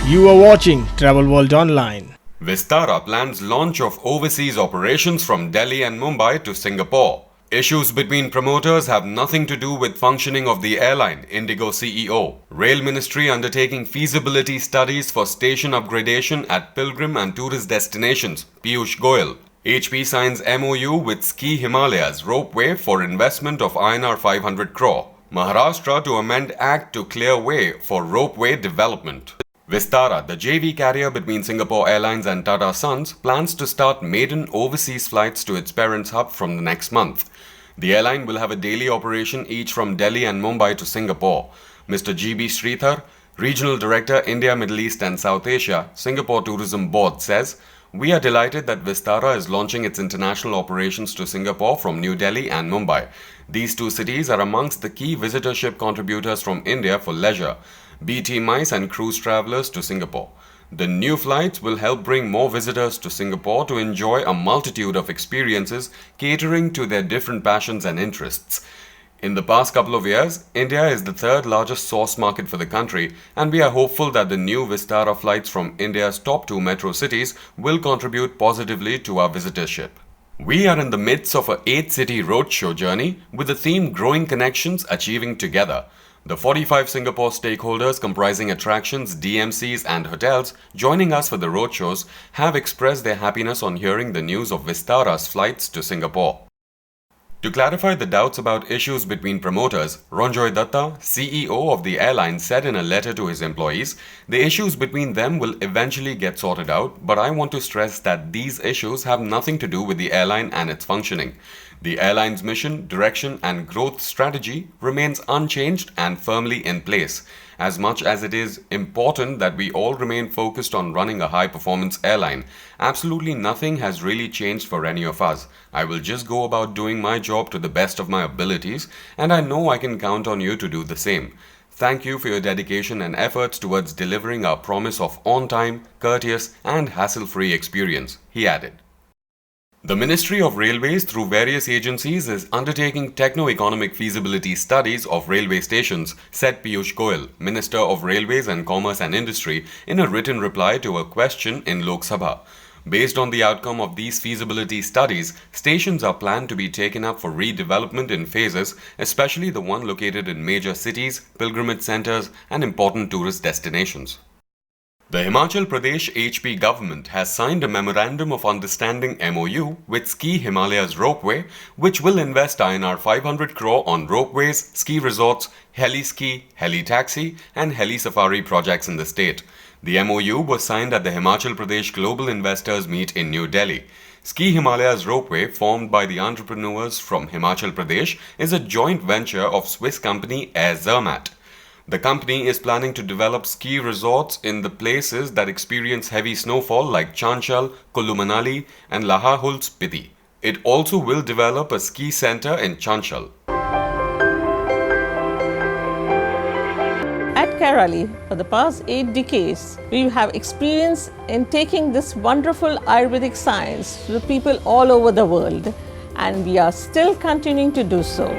You are watching Travel World Online. Vistara plans launch of overseas operations from Delhi and Mumbai to Singapore. Issues between promoters have nothing to do with functioning of the airline, Indigo CEO. Rail Ministry undertaking feasibility studies for station upgradation at pilgrim and tourist destinations, Piyush Goyal. HP signs MOU with Ski Himalayas ropeway for investment of INR 500 crore. Maharashtra to amend Act to clear way for ropeway development. Vistara, the JV carrier between Singapore Airlines and Tata Sons, plans to start maiden overseas flights to its parents' hub from the next month. The airline will have a daily operation each from Delhi and Mumbai to Singapore. Mr. GB Sridhar, Regional Director, India, Middle East and South Asia, Singapore Tourism Board, says, "We are delighted that Vistara is launching its international operations to Singapore from New Delhi and Mumbai. These two cities are amongst the key visitorship contributors from India for leisure, BT MICE and cruise travelers to Singapore. The new flights will help bring more visitors to Singapore to enjoy a multitude of experiences catering to their different passions and interests. In the past couple of years, India is the third largest source market for the country, and we are hopeful that the new Vistara flights from India's top two metro cities will contribute positively to our visitorship. We are in the midst of an 8-city roadshow journey with the theme Growing Connections, Achieving Together. The 45 Singapore stakeholders comprising attractions, DMCs and hotels joining us for the roadshows have expressed their happiness on hearing the news of Vistara's flights to Singapore. To clarify the doubts about issues between promoters, Ranjoy Datta, CEO of the airline, said in a letter to his employees, "The issues between them will eventually get sorted out, but I want to stress that these issues have nothing to do with the airline and its functioning. The airline's mission, direction and growth strategy remains unchanged and firmly in place. As much as it is important that we all remain focused on running a high-performance airline, absolutely nothing has really changed for any of us. I will just go about doing my job to the best of my abilities, and I know I can count on you to do the same. Thank you for your dedication and efforts towards delivering our promise of on-time, courteous and hassle-free experience," he added. The Ministry of Railways through various agencies is undertaking techno-economic feasibility studies of railway stations, said Piyush Goyal, Minister of Railways and Commerce and Industry, in a written reply to a question in Lok Sabha. Based on the outcome of these feasibility studies, stations are planned to be taken up for redevelopment in phases, especially the one located in major cities, pilgrimage centers and important tourist destinations. The Himachal Pradesh HP government has signed a Memorandum of Understanding MOU with Ski Himalayas Ropeway, which will invest INR 500 crore on ropeways, ski resorts, heli-ski, heli-taxi and heli-safari projects in the state. The MOU was signed at the Himachal Pradesh Global Investors Meet in New Delhi. Ski Himalayas Ropeway, formed by the entrepreneurs from Himachal Pradesh, is a joint venture of Swiss company Air Zermatt. The company is planning to develop ski resorts in the places that experience heavy snowfall like Chanchal, Kullu Manali and Lahul Spiti. It also will develop a ski center in Chanchal. At Kerala, for the past 8 decades, we have experience in taking this wonderful Ayurvedic science to the people all over the world, and we are still continuing to do so.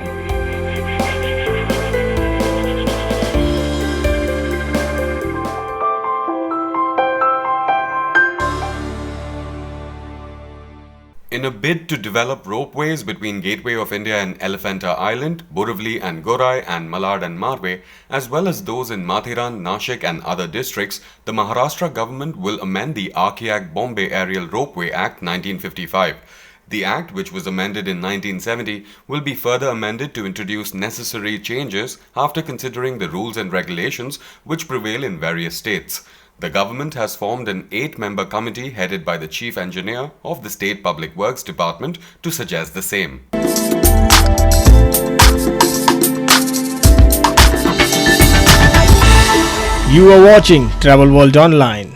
In a bid to develop ropeways between Gateway of India and Elephanta Island, Borivali and Gorai and Malad and Marve, as well as those in Mathiran, Nashik and other districts, the Maharashtra government will amend the Archaic Bombay Aerial Ropeway Act 1955. The Act, which was amended in 1970, will be further amended to introduce necessary changes after considering the rules and regulations which prevail in various states. The government has formed an 8-member committee headed by the Chief Engineer of the State Public Works Department to suggest the same. You are watching Travel World Online.